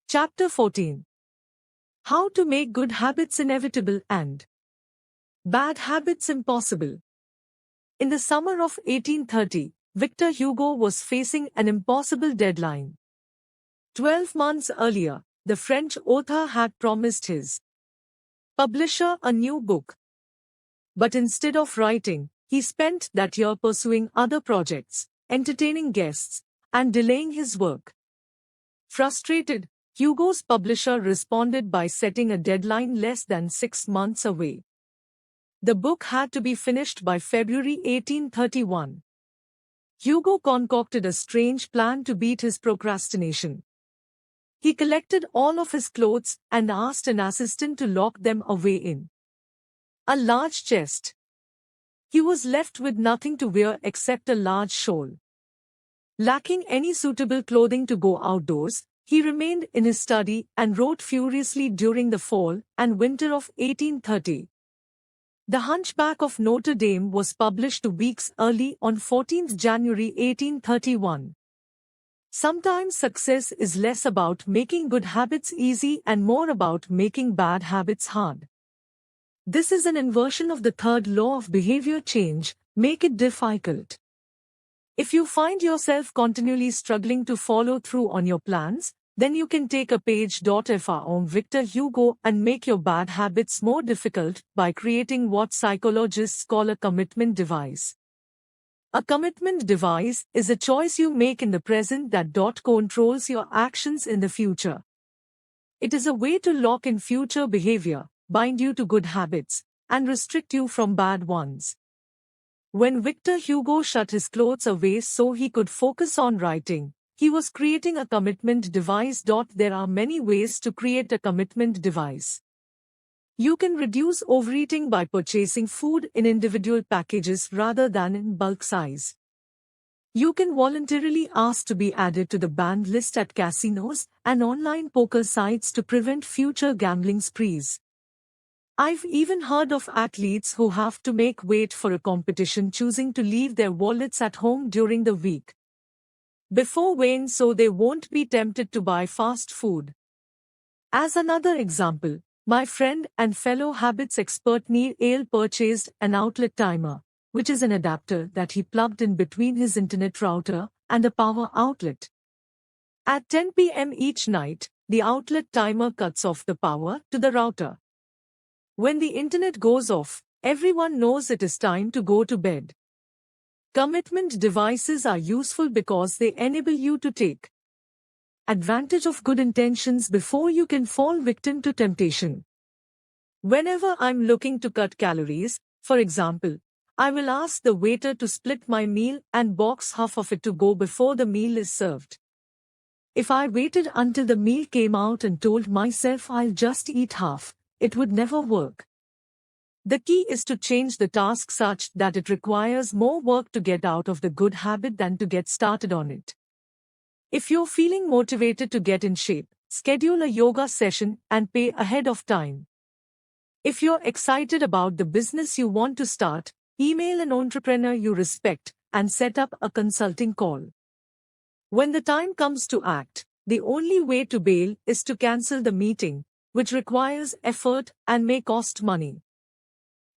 Chapter 14. How to make good habits inevitable and bad habits impossible. In the summer of 1830, Victor Hugo was facing an impossible deadline. 12 months earlier, the French author had promised his publisher a new book. But instead of writing, he spent that year pursuing other projects, entertaining guests, and delaying his work. Frustrated, Hugo's publisher responded by setting a deadline less than 6 months away. The book had to be finished by February 1831. Hugo concocted a strange plan to beat his procrastination. He collected all of his clothes and asked an assistant to lock them away in a large chest. He was left with nothing to wear except a large shawl. Lacking any suitable clothing to go outdoors, he remained in his study and wrote furiously during the fall and winter of 1830. The Hunchback of Notre Dame was published 2 weeks early on 14th January 1831. Sometimes success is less about making good habits easy and more about making bad habits hard. This is an inversion of the third law of behavior change: make it difficult. If you find yourself continually struggling to follow through on your plans, then you can take a page from Victor Hugo and make your bad habits more difficult by creating what psychologists call a commitment device. A commitment device is a choice you make in the present that controls your actions in the future. It is a way to lock in future behavior, bind you to good habits, and restrict you from bad ones. When Victor Hugo shut his clothes away so he could focus on writing, he was creating a commitment device. There are many ways to create a commitment device. You can reduce overeating by purchasing food in individual packages rather than in bulk size. You can voluntarily ask to be added to the banned list at casinos and online poker sites to prevent future gambling sprees. I've even heard of athletes who have to make weight for a competition choosing to leave their wallets at home during the week before weighing so they won't be tempted to buy fast food. As another example, my friend and fellow habits expert Neil Ale purchased an outlet timer, which is an adapter that he plugged in between his internet router and a power outlet. At 10 p.m. each night, the outlet timer cuts off the power to the router. When the internet goes off, everyone knows it is time to go to bed. Commitment devices are useful because they enable you to take advantage of good intentions before you can fall victim to temptation. Whenever I'm looking to cut calories, for example, I will ask the waiter to split my meal and box half of it to go before the meal is served. If I waited until the meal came out and told myself I'll just eat half, it would never work. The key is to change the task such that it requires more work to get out of the good habit than to get started on it. If you're feeling motivated to get in shape, schedule a yoga session and pay ahead of time. If you're excited about the business you want to start, email an entrepreneur you respect and set up a consulting call. When the time comes to act, the only way to bail is to cancel the meeting, which requires effort and may cost money.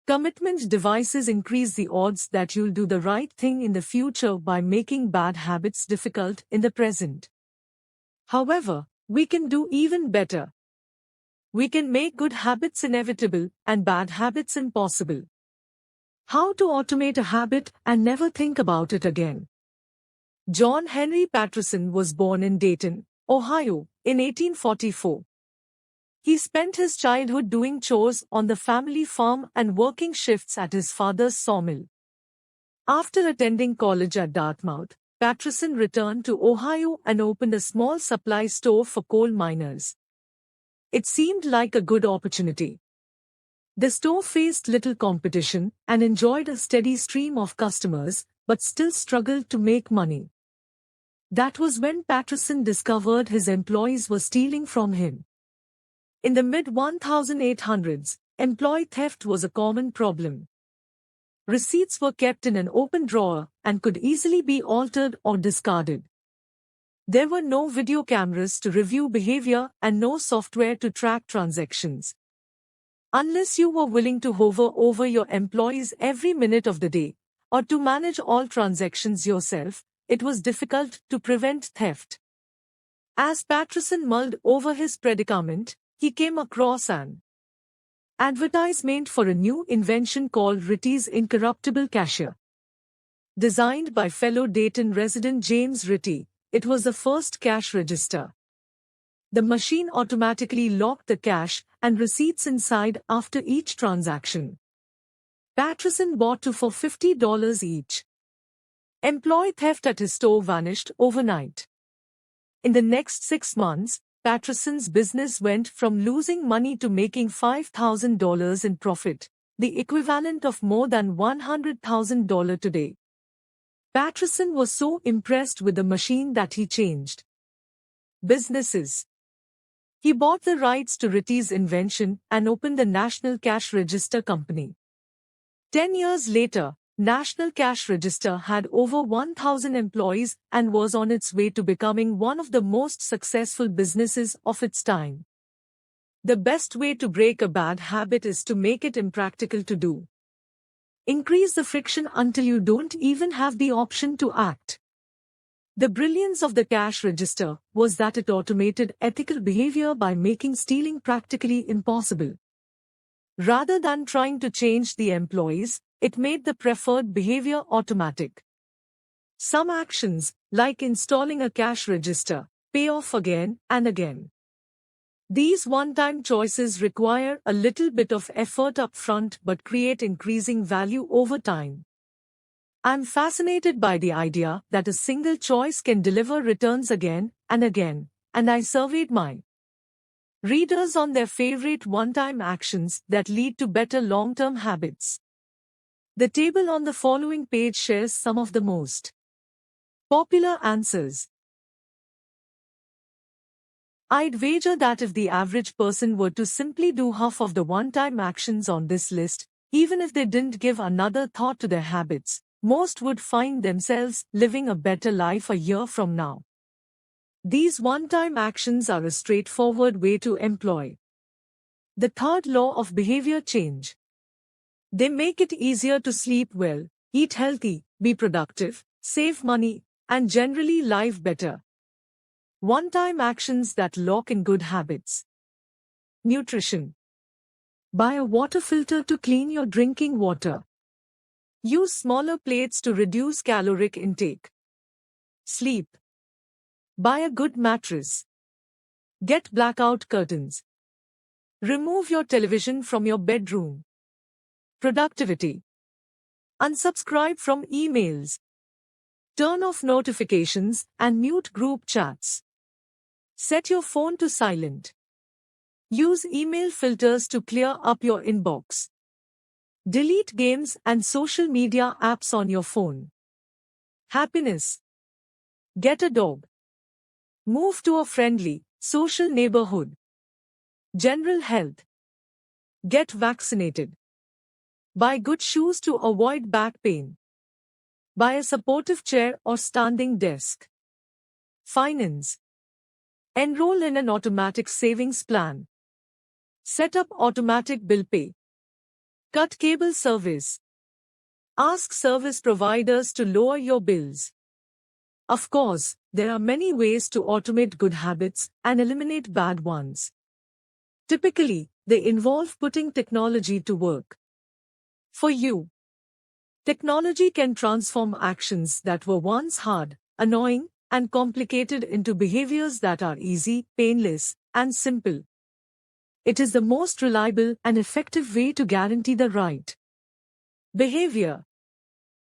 Commitment devices increase the odds that you'll do the right thing in the future by making bad habits difficult in the present. However, we can do even better. We can make good habits inevitable and bad habits impossible. How to automate a habit and never think about it again. John Henry Patterson was born in Dayton, Ohio, in 1844. He spent his childhood doing chores on the family farm and working shifts at his father's sawmill. After attending college at Dartmouth, Patterson returned to Ohio and opened a small supply store for coal miners. It seemed like a good opportunity. The store faced little competition and enjoyed a steady stream of customers, but still struggled to make money. That was when Patterson discovered his employees were stealing from him. In the mid-1800s, employee theft was a common problem. Receipts were kept in an open drawer and could easily be altered or discarded. There were no video cameras to review behavior and no software to track transactions. Unless you were willing to hover over your employees every minute of the day, or to manage all transactions yourself, it was difficult to prevent theft. As Patterson mulled over his predicament, he came across an advertisement for a new invention called Ritty's Incorruptible Cashier. Designed by fellow Dayton resident James Ritty, it was the first cash register. The machine automatically locked the cash and receipts inside after each transaction. Patterson bought two for $50 each. Employee theft at his store vanished overnight. In the next 6 months, Patterson's business went from losing money to making $5,000 in profit, the equivalent of more than $100,000 today. Patterson was so impressed with the machine that he changed businesses. He bought the rights to Ritty's invention and opened the National Cash Register Company. 10 years later, National Cash Register had over 1,000 employees and was on its way to becoming one of the most successful businesses of its time. The best way to break a bad habit is to make it impractical to do. Increase the friction until you don't even have the option to act. The brilliance of the cash register was that it automated ethical behavior by making stealing practically impossible. Rather than trying to change the employees, it made the preferred behavior automatic. Some actions, like installing a cash register, pay off again and again. These one-time choices require a little bit of effort up front but create increasing value over time. I'm fascinated by the idea that a single choice can deliver returns again and again, and I surveyed my readers on their favorite one-time actions that lead to better long-term habits. The table on the following page shares some of the most popular answers. I'd wager that if the average person were to simply do half of the one-time actions on this list, even if they didn't give another thought to their habits, most would find themselves living a better life a year from now. These one-time actions are a straightforward way to employ the third law of behavior change. They make it easier to sleep well, eat healthy, be productive, save money, and generally live better. One-time actions that lock in good habits. Nutrition. Buy a water filter to clean your drinking water. Use smaller plates to reduce caloric intake. Sleep. Buy a good mattress. Get blackout curtains. Remove your television from your bedroom. Productivity. Unsubscribe from emails. Turn off notifications and mute group chats. Set your phone to silent. Use email filters to clear up your inbox. Delete games and social media apps on your phone. Happiness. Get a dog. Move to a friendly, social neighborhood. General health. Get vaccinated. Buy good shoes to avoid back pain. Buy a supportive chair or standing desk. Finance. Enroll in an automatic savings plan. Set up automatic bill pay. Cut cable service. Ask service providers to lower your bills. Of course, there are many ways to automate good habits and eliminate bad ones. Typically, they involve putting technology to work for you. Technology can transform actions that were once hard, annoying, and complicated into behaviors that are easy, painless, and simple. It is the most reliable and effective way to guarantee the right behavior.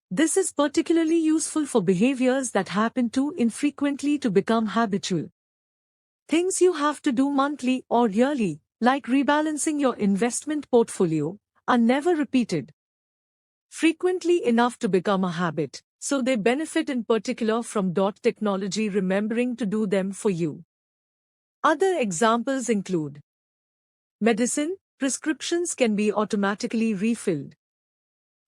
This is particularly useful for behaviors that happen too infrequently to become habitual. Things you have to do monthly or yearly, like rebalancing your investment portfolio, are never repeated frequently enough to become a habit, so they benefit in particular from technology remembering to do them for you. Other examples include medicine. Prescriptions can be automatically refilled.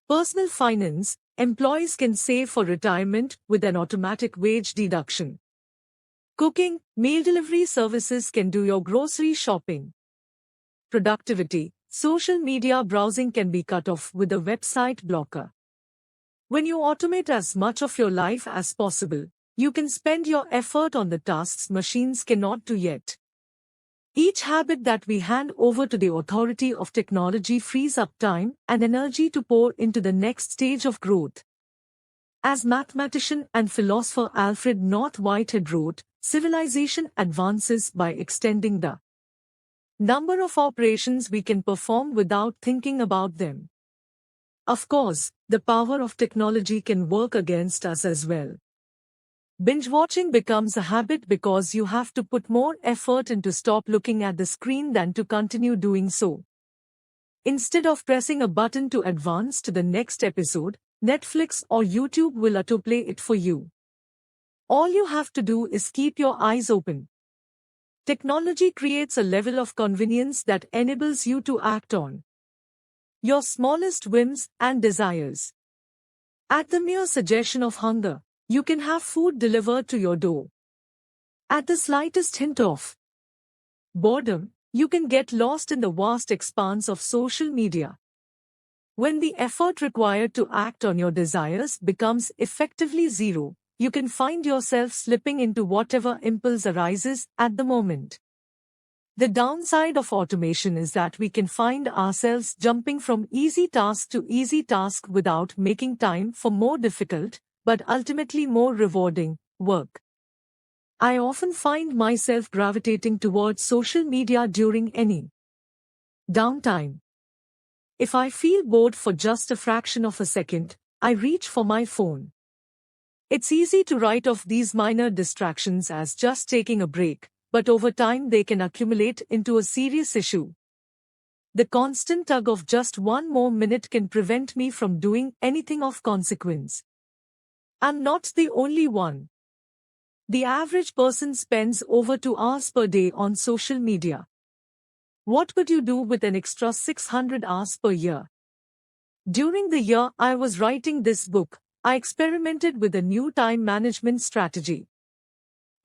Personal finance. Employees can save for retirement with an automatic wage deduction. Cooking, meal delivery services can do your grocery shopping. Productivity, social media browsing can be cut off with a website blocker. When you automate as much of your life as possible, you can spend your effort on the tasks machines cannot do yet. Each habit that we hand over to the authority of technology frees up time and energy to pour into the next stage of growth. As mathematician and philosopher Alfred North Whitehead wrote, civilization advances by extending the number of operations we can perform without thinking about them. Of course, the power of technology can work against us as well. Binge watching becomes a habit because you have to put more effort into stop looking at the screen than to continue doing so. Instead of pressing a button to advance to the next episode, Netflix or YouTube will autoplay it for you. All you have to do is keep your eyes open. Technology creates a level of convenience that enables you to act on your smallest whims and desires. At the mere suggestion of hunger, you can have food delivered to your door. At the slightest hint of boredom, you can get lost in the vast expanse of social media. When the effort required to act on your desires becomes effectively zero, you can find yourself slipping into whatever impulse arises at the moment. The downside of automation is that we can find ourselves jumping from easy task to easy task without making time for more difficult, but ultimately more rewarding, work. I often find myself gravitating towards social media during any downtime. If I feel bored for just a fraction of a second, I reach for my phone. It's easy to write off these minor distractions as just taking a break, but over time they can accumulate into a serious issue. The constant tug of just one more minute can prevent me from doing anything of consequence. I'm not the only one. The average person spends over 2 hours per day on social media. What would you do with an extra 600 hours per year? During the year I was writing this book, I experimented with a new time management strategy.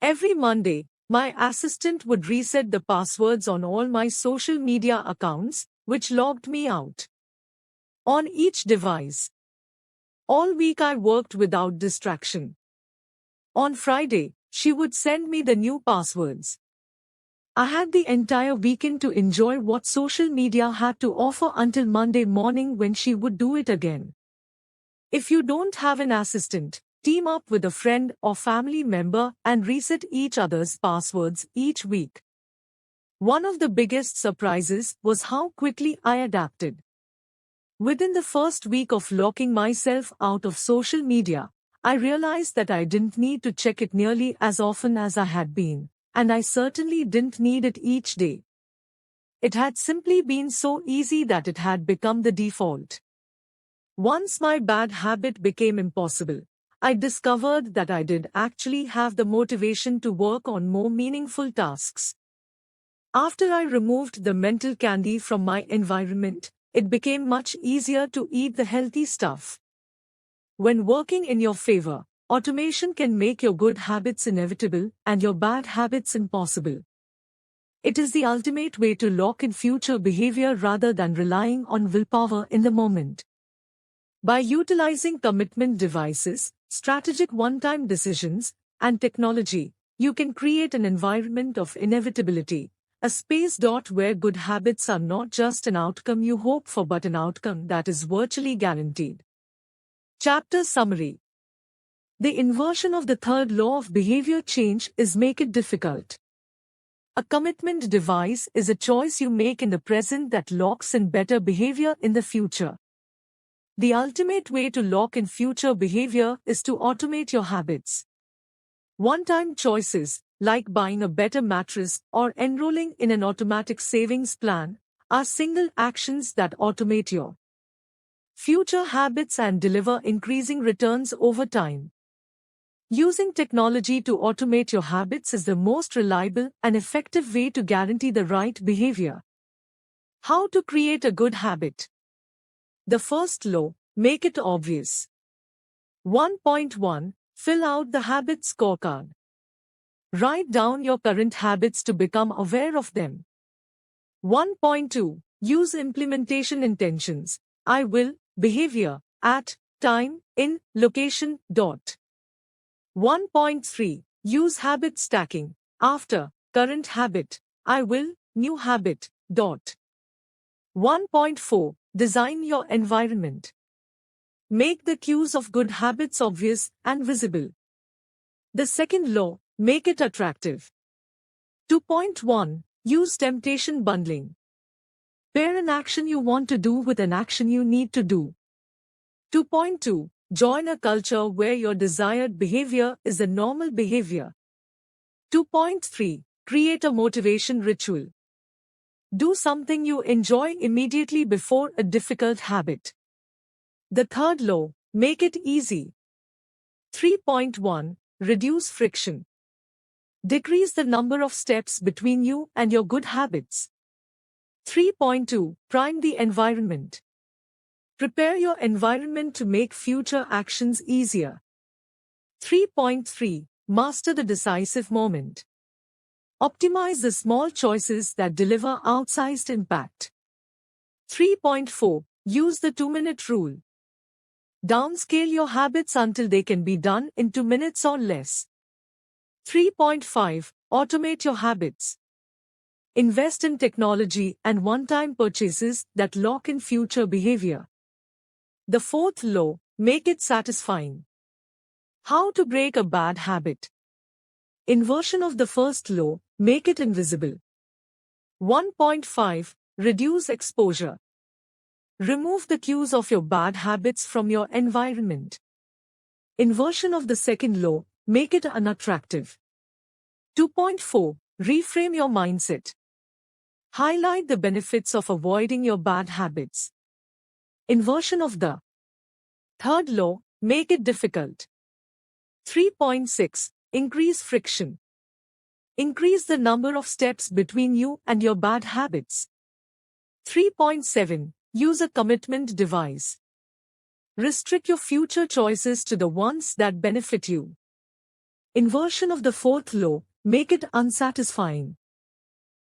Every Monday, my assistant would reset the passwords on all my social media accounts, which logged me out on each device. All week I worked without distraction. On Friday, she would send me the new passwords. I had the entire weekend to enjoy what social media had to offer until Monday morning when she would do it again. If you don't have an assistant, team up with a friend or family member and reset each other's passwords each week. One of the biggest surprises was how quickly I adapted. Within the first week of locking myself out of social media, I realized that I didn't need to check it nearly as often as I had been, and I certainly didn't need it each day. It had simply been so easy that it had become the default. Once my bad habit became impossible, I discovered that I did actually have the motivation to work on more meaningful tasks. After I removed the mental candy from my environment, it became much easier to eat the healthy stuff. When working in your favor, automation can make your good habits inevitable and your bad habits impossible. It is the ultimate way to lock in future behavior rather than relying on willpower in the moment. By utilizing commitment devices, strategic one-time decisions, and technology, you can create an environment of inevitability, a space where good habits are not just an outcome you hope for but an outcome that is virtually guaranteed. Chapter Summary. The inversion of the third law of behavior change is make it difficult. A commitment device is a choice you make in the present that locks in better behavior in the future. The ultimate way to lock in future behavior is to automate your habits. One-time choices, like buying a better mattress or enrolling in an automatic savings plan, are single actions that automate your future habits and deliver increasing returns over time. Using technology to automate your habits is the most reliable and effective way to guarantee the right behavior. How to create a good habit? The first law, make it obvious. 1.1. Fill out the habit scorecard. Write down your current habits to become aware of them. 1.2. Use implementation intentions. I will, behavior, at, time, in, location, dot. 1.3. Use habit stacking. After, current habit, I will, new habit, dot. 1.4. Design your environment. Make the cues of good habits obvious and visible. The second law, make it attractive. 2.1. Use temptation bundling. Pair an action you want to do with an action you need to do. 2.2. Join a culture where your desired behavior is the normal behavior. 2.3. Create a motivation ritual. Do something you enjoy immediately before a difficult habit. The third law, make it easy. 3.1. Reduce friction. Decrease the number of steps between you and your good habits. 3.2. Prime the environment. Prepare your environment to make future actions easier. 3.3. Master the decisive moment. Optimize the small choices that deliver outsized impact. 3.4. Use the 2-minute rule. Downscale your habits until they can be done in 2 minutes or less. 3.5. Automate your habits. Invest in technology and one-time purchases that lock in future behavior. The fourth law, make it satisfying. How to break a bad habit. Inversion of the first law, make it invisible. 1.5. Reduce exposure. Remove the cues of your bad habits from your environment. Inversion of the second law, make it unattractive. 2.4. Reframe your mindset. Highlight the benefits of avoiding your bad habits. Inversion of the third law, make it difficult. 3.6. Increase friction. Increase the number of steps between you and your bad habits. 3.7. Use a commitment device. Restrict your future choices to the ones that benefit you. Inversion of the fourth law, make it unsatisfying.